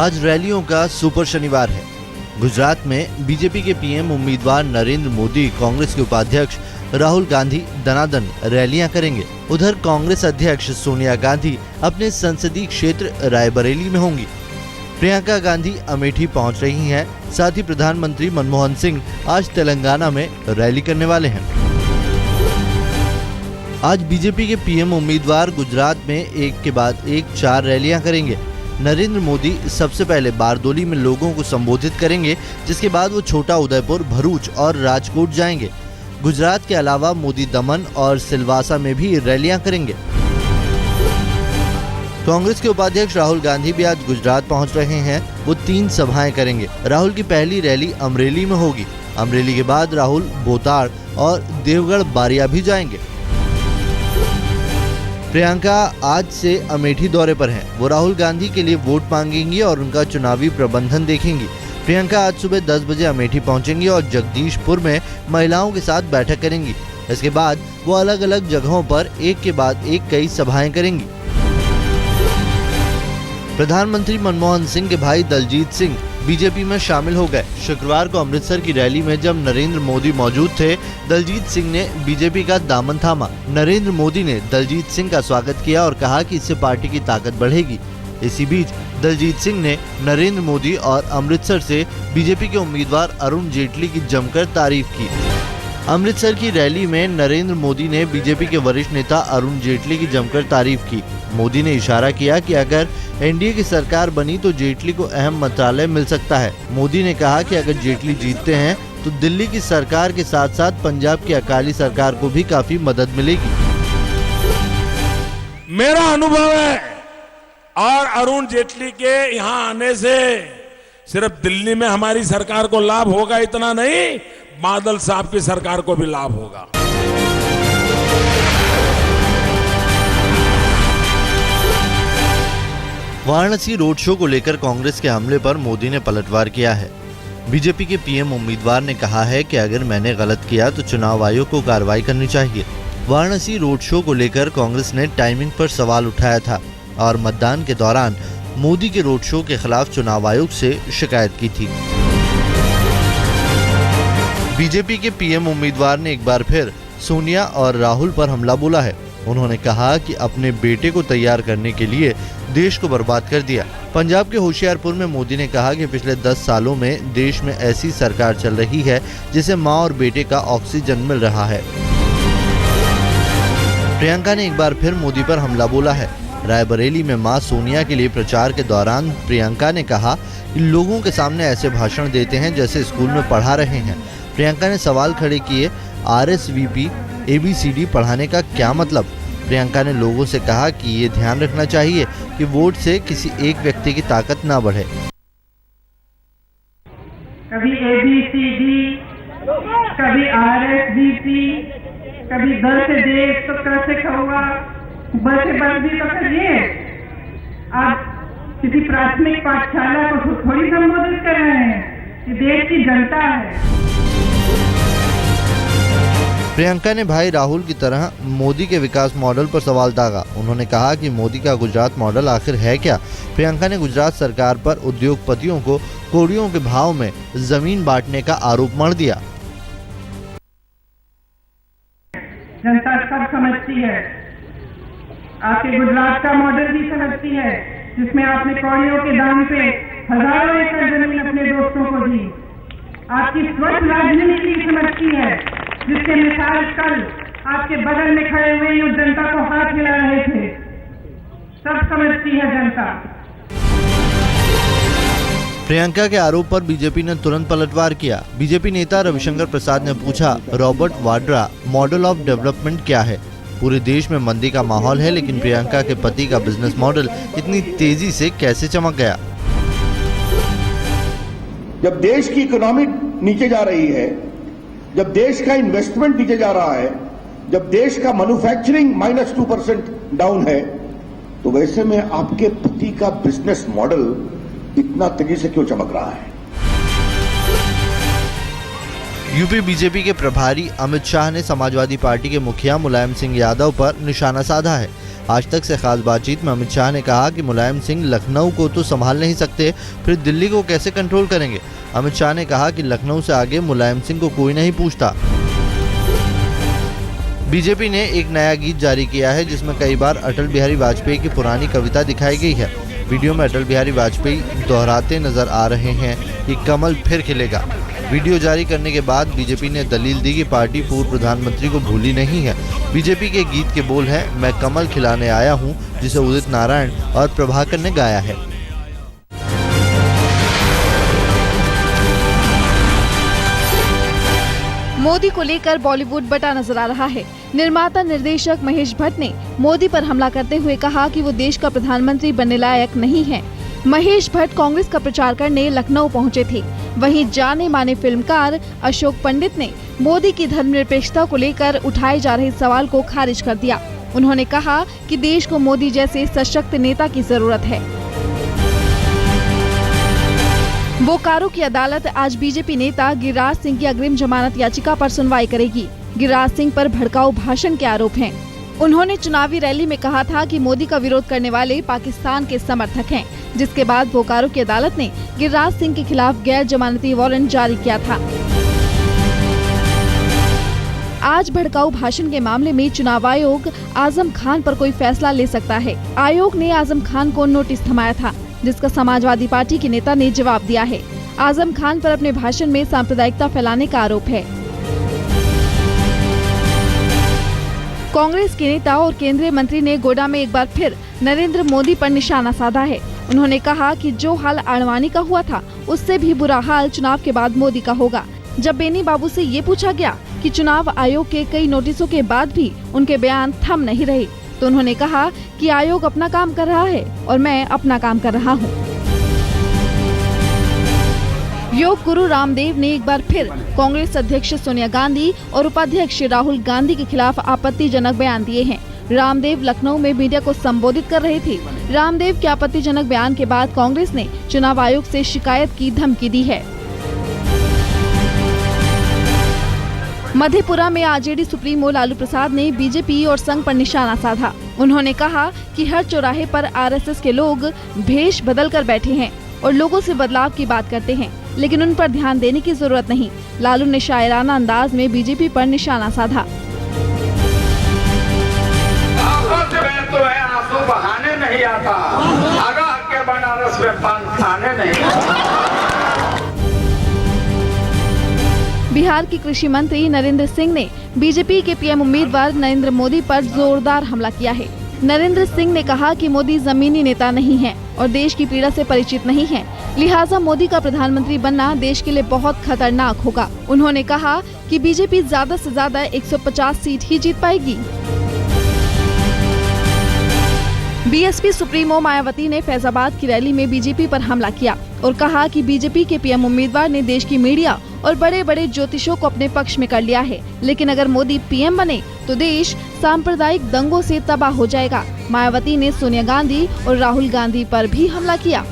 आज रैलियों का सुपर शनिवार है। गुजरात में बीजेपी के पीएम उम्मीदवार नरेंद्र मोदी, कांग्रेस के उपाध्यक्ष राहुल गांधी दनादन रैलियां करेंगे। उधर कांग्रेस अध्यक्ष सोनिया गांधी अपने संसदीय क्षेत्र रायबरेली में होंगी। प्रियंका गांधी अमेठी पहुंच रही हैं। साथ ही प्रधानमंत्री मनमोहन सिंह आज तेलंगाना में रैली करने वाले हैं। आज बीजेपी के पीएम उम्मीदवार गुजरात में एक के बाद एक 4 रैलियां करेंगे। नरेंद्र मोदी सबसे पहले बारदोली में लोगों को संबोधित करेंगे, जिसके बाद वो छोटा उदयपुर, भरूच और राजकोट जाएंगे। गुजरात के अलावा मोदी दमन और सिलवासा में भी रैलियां करेंगे। कांग्रेस के उपाध्यक्ष राहुल गांधी भी आज गुजरात पहुंच रहे हैं। वो 3 सभाएं करेंगे। राहुल की पहली रैली अमरेली में होगी। अमरेली के बाद राहुल बोताड़ और देवगढ़ बारिया भी जाएंगे। प्रियंका आज से अमेठी दौरे पर हैं। वो राहुल गांधी के लिए वोट मांगेंगी और उनका चुनावी प्रबंधन देखेंगी। प्रियंका आज सुबह 10 बजे अमेठी पहुंचेंगी और जगदीशपुर में महिलाओं के साथ बैठक करेंगी। इसके बाद वो अलग अलग जगहों पर एक के बाद एक कई सभाएं करेंगी। प्रधानमंत्री मनमोहन सिंह के भाई दलजीत सिंह बीजेपी में शामिल हो गए। शुक्रवार को अमृतसर की रैली में जब नरेंद्र मोदी मौजूद थे, दलजीत सिंह ने बीजेपी का दामन थामा। नरेंद्र मोदी ने दलजीत सिंह का स्वागत किया और कहा कि इससे पार्टी की ताकत बढ़ेगी। इसी बीच दलजीत सिंह ने नरेंद्र मोदी और अमृतसर से बीजेपी के उम्मीदवार अरुण जेटली की जमकर तारीफ की। अमृतसर की रैली में नरेंद्र मोदी ने बीजेपी के वरिष्ठ नेता अरुण जेटली की जमकर तारीफ की। मोदी ने इशारा किया कि अगर एनडीए की सरकार बनी तो जेटली को अहम मंत्रालय मिल सकता है। मोदी ने कहा कि अगर जेटली जीतते हैं तो दिल्ली की सरकार के साथ साथ पंजाब की अकाली सरकार को भी काफी मदद मिलेगी। मेरा अनुभव है और अरुण जेटली के यहाँ आने से सिर्फ दिल्ली में हमारी सरकार को लाभ होगा इतना नहीं, बादल साहब की सरकार को भी लाभ होगा। वाराणसी रोड शो को लेकर कांग्रेस के हमले पर मोदी ने पलटवार किया है। बीजेपी के पीएम उम्मीदवार ने कहा है कि अगर मैंने गलत किया तो चुनाव आयोग को कार्रवाई करनी चाहिए। वाराणसी रोड शो को लेकर कांग्रेस ने टाइमिंग पर सवाल उठाया था और मतदान के दौरान मोदी के रोड शो के खिलाफ चुनाव आयोग से शिकायत की थी। बीजेपी के पीएम उम्मीदवार ने एक बार फिर सोनिया और राहुल पर हमला बोला है। उन्होंने कहा कि अपने बेटे को तैयार करने के लिए देश को बर्बाद कर दिया। पंजाब के होशियारपुर में मोदी ने कहा कि पिछले 10 सालों में देश में ऐसी सरकार चल रही है जिसे मां और बेटे का ऑक्सीजन मिल रहा है। प्रियंका ने एक बार फिर मोदी पर हमला बोला है। रायबरेली में मां सोनिया के लिए प्रचार के दौरान प्रियंका ने कहा कि लोगों के सामने ऐसे भाषण देते हैं जैसे स्कूल में पढ़ा रहे हैं। प्रियंका ने सवाल खड़े किए, RSVP ABCD पढ़ाने का क्या मतलब? प्रियंका ने लोगों से कहा कि ये ध्यान रखना चाहिए कि वोट से किसी एक व्यक्ति की ताकत ना बढ़े। कभी ABCD, कभी RSVP, कभी घर से देश तो कैसे कहूँगा, बस से बस भी तो करिए। आप किसी प्राथमिक पाठशाला को थोड़ी संबोधित कर रहे हैं, ये देश की जनता है। प्रियंका ने भाई राहुल की तरह मोदी के विकास मॉडल पर सवाल दागा। उन्होंने कहा कि मोदी का गुजरात मॉडल आखिर है क्या? प्रियंका ने गुजरात सरकार पर उद्योगपतियों को कौड़ियों के भाव में जमीन बांटने का आरोप मढ़ दिया। जनता सब समझती है, आपके गुजरात का मॉडल भी समझती है, जिसमें आपने कौड़ियों के दाम पे हजारों एकड़ जमीन अपने दोस्तों को दी। आपकी स्वच्छ राजनीति समझती है, जिसके मिसाल कल आपके बगल में खड़े हुए उस जनता को हाथ हिला रहे थे। सब समझती है जनता। प्रियंका के आरोप पर बीजेपी ने तुरंत पलटवार किया। बीजेपी नेता रविशंकर प्रसाद ने पूछा, Robert Vadra model of development क्या है? पूरे देश में मंदी का माहौल है, लेकिन प्रियंका के पति का बिजनेस मॉडल इतनी तेजी से कैसे चमक गया? जब देश की इकोनॉमी नीचे जा रही है, जब देश का इन्वेस्टमेंट नीचे जा रहा है, जब देश का मैन्युफैक्चरिंग -2% डाउन है, तो वैसे में आपके पति का बिजनेस मॉडल इतना तेजी से क्यों चमक रहा है? यूपी बीजेपी के प्रभारी अमित शाह ने समाजवादी पार्टी के मुखिया मुलायम सिंह यादव पर निशाना साधा है। आज तक से खास बातचीत में अमित शाह ने कहा कि मुलायम सिंह लखनऊ को तो संभाल नहीं सकते, फिर दिल्ली को कैसे कंट्रोल करेंगे। अमित शाह ने कहा कि लखनऊ से आगे मुलायम सिंह को कोई नहीं पूछता। बीजेपी ने एक नया गीत जारी किया है जिसमें कई बार अटल बिहारी वाजपेयी की पुरानी कविता दिखाई गई है। वीडियो में अटल बिहारी वाजपेयी दोहराते नजर आ रहे हैं कि कमल फिर खिलेगा। वीडियो जारी करने के बाद बीजेपी ने दलील दी कि पार्टी पूर्व प्रधानमंत्री को भूली नहीं है। बीजेपी के गीत के बोल हैं, मैं कमल खिलाने आया हूं, जिसे उदित नारायण और प्रभाकर ने गाया है। मोदी को लेकर बॉलीवुड बटा नजर आ रहा है। निर्माता निर्देशक महेश भट्ट ने मोदी पर हमला करते हुए कहा कि वो देश का प्रधानमंत्री बनने लायक नहीं है। महेश भट्ट कांग्रेस का प्रचार करने लखनऊ पहुंचे थे। वहीं जाने माने फिल्मकार अशोक पंडित ने मोदी की धर्मनिरपेक्षता को लेकर उठाए जा रहे सवाल को खारिज कर दिया। उन्होंने कहा कि देश को मोदी जैसे सशक्त नेता की जरूरत है। बोकारो की अदालत आज बीजेपी नेता गिरिराज सिंह की अग्रिम जमानत याचिका पर सुनवाई करेगी। गिरिराज सिंह पर भड़काऊ भाषण के आरोप हैं। उन्होंने चुनावी रैली में कहा था कि मोदी का विरोध करने वाले पाकिस्तान के समर्थक हैं, जिसके बाद बोकारो की अदालत ने गिरिराज सिंह के खिलाफ गैर जमानती वारंट जारी किया था। आज भड़काऊ भाषण के मामले में चुनाव आयोग आजम खान पर कोई फैसला ले सकता है। आयोग ने आजम खान को नोटिस थमाया था, जिसका समाजवादी पार्टी के नेता ने जवाब दिया है। आजम खान पर अपने भाषण में सांप्रदायिकता फैलाने का आरोप है। कांग्रेस के नेता और केंद्रीय मंत्री ने गोड्डा में एक बार फिर नरेंद्र मोदी पर निशाना साधा है। उन्होंने कहा कि जो हाल आडवाणी का हुआ था, उससे भी बुरा हाल चुनाव के बाद मोदी का होगा। जब बेनी बाबू से ये पूछा गया कि चुनाव आयोग के कई नोटिसों के बाद भी उनके बयान थम नहीं रहे, तो उन्होंने कहा कि आयोग अपना काम कर रहा है और मैं अपना काम कर रहा हूँ। योग गुरु रामदेव ने एक बार फिर कांग्रेस अध्यक्ष सोनिया गांधी और उपाध्यक्ष राहुल गांधी के खिलाफ आपत्तिजनक बयान दिए हैं। रामदेव लखनऊ में मीडिया को संबोधित कर रहे थे। रामदेव के आपत्तिजनक बयान के बाद कांग्रेस ने चुनाव आयोग से शिकायत की धमकी दी है। मधेपुरा में आरजेडी सुप्रीमो लालू प्रसाद ने बीजेपी और संघ पर निशाना साधा। उन्होंने कहा कि हर चौराहे पर आरएसएस के लोग भेष बदल कर बैठे हैं और लोगों से बदलाव की बात करते हैं, लेकिन उन पर ध्यान देने की जरूरत नहीं। लालू ने शायराना अंदाज में बीजेपी पर निशाना साधा। तो है आंसू बहाने नहीं आता, आगा के बनारस में पान खाने नहीं आता। बिहार के कृषि मंत्री नरेंद्र सिंह ने बीजेपी के पीएम उम्मीदवार नरेंद्र मोदी पर जोरदार हमला किया है। नरेंद्र सिंह ने कहा कि मोदी जमीनी नेता नहीं है और देश की पीड़ा से परिचित नहीं है, लिहाजा मोदी का प्रधानमंत्री बनना देश के लिए बहुत खतरनाक होगा। उन्होंने कहा कि बीजेपी ज्यादा से ज्यादा 150 सीट ही जीत पाएगी। बीएसपी सुप्रीमो मायावती ने फैजाबाद की रैली में बीजेपी पर हमला किया और कहा कि बीजेपी के पीएम उम्मीदवार ने देश की मीडिया और बड़े बड़े ज्योतिषों को अपने पक्ष में कर लिया है, लेकिन अगर मोदी पीएम बने तो देश सांप्रदायिक दंगों से तबाह हो जाएगा। मायावती ने सोनिया गांधी और राहुल गांधी पर भी हमला किया।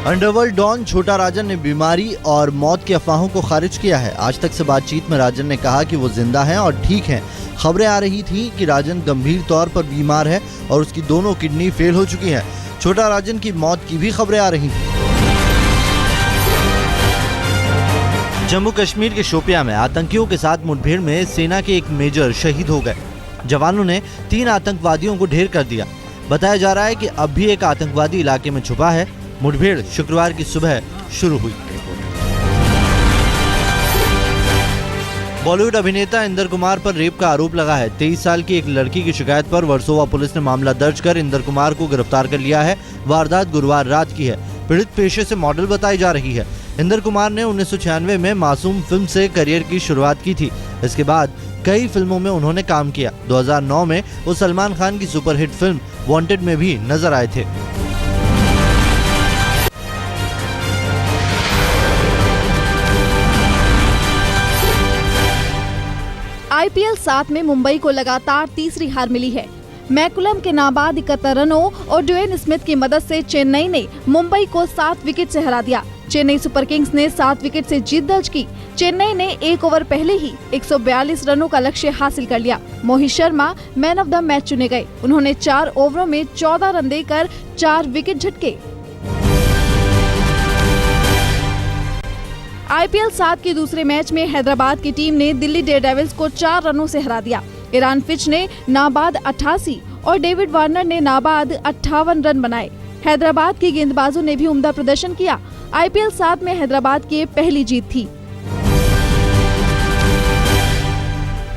अंडरवर्ल्ड डॉन छोटा राजन ने बीमारी और मौत की अफवाहों को खारिज किया है। आज तक से बातचीत में राजन ने कहा कि वो जिंदा हैं और ठीक हैं। खबरें आ रही थी कि राजन गंभीर तौर पर बीमार है और उसकी दोनों किडनी फेल हो चुकी है। छोटा राजन की मौत की भी खबरें आ रही थी। जम्मू कश्मीर के शोपियां में आतंकियों के साथ मुठभेड़ में सेना के एक मेजर शहीद हो गए। जवानों ने 3 आतंकवादियों को ढेर कर दिया। बताया जा रहा है कि अब भी एक आतंकवादी इलाके में छुपा है। मुठभेड़ शुक्रवार की सुबह शुरू हुई। बॉलीवुड अभिनेता इंदर कुमार पर रेप का आरोप लगा है। 23 साल की एक लड़की की शिकायत पर वर्सोवा पुलिस ने मामला दर्ज कर इंदर कुमार को गिरफ्तार कर लिया है। वारदात गुरुवार रात की है। पीड़ित पेशे से मॉडल बताई जा रही है। इंदर कुमार ने 1996 में मासूम फिल्म से करियर की शुरुआत की थी। इसके बाद कई फिल्मों में उन्होंने काम किया। 2009 में वो सलमान खान की सुपरहिट फिल्म वांटेड में भी नजर आए थे। IPL 7 में मुंबई को लगातार तीसरी हार मिली है। मैकुलम के नाबाद 71 रनों और ड्वेन स्मिथ की मदद से चेन्नई ने मुंबई को 7 विकेट से हरा दिया। चेन्नई सुपर किंग्स ने 7 विकेट से जीत दर्ज की। चेन्नई ने 1 ओवर पहले ही 142 रनों का लक्ष्य हासिल कर लिया। Mohit Sharma man of the match चुने गए। उन्होंने 4 ओवरों में 14 रन देकर 4 विकेट झटके। IPL 7 के दूसरे मैच में हैदराबाद की टीम ने दिल्ली डेयरडेविल्स को 4 रनों से हरा दिया। इरान फिच ने नाबाद 88 और डेविड वार्नर ने नाबाद 58 रन बनाए। हैदराबाद के गेंदबाजों ने भी उम्दा प्रदर्शन किया। IPL 7 में हैदराबाद की पहली जीत थी।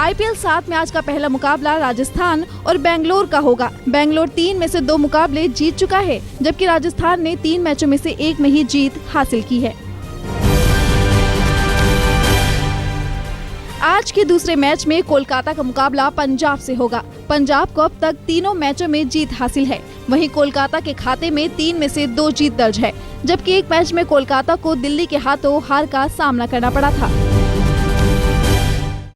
IPL 7 में आज का पहला मुकाबला राजस्थान और बेंगलोर का होगा। बेंगलोर 3 में से 2 मुकाबले जीत चुका है, जबकि राजस्थान ने 3 मैचों में से 1 में ही जीत हासिल की है। आज के दूसरे मैच में कोलकाता का मुकाबला पंजाब से होगा। पंजाब को अब तक तीनों मैचों में जीत हासिल है। वहीं कोलकाता के खाते में 3 में से 2 जीत दर्ज है, जबकि एक मैच में कोलकाता को दिल्ली के हाथों हार का सामना करना पड़ा था।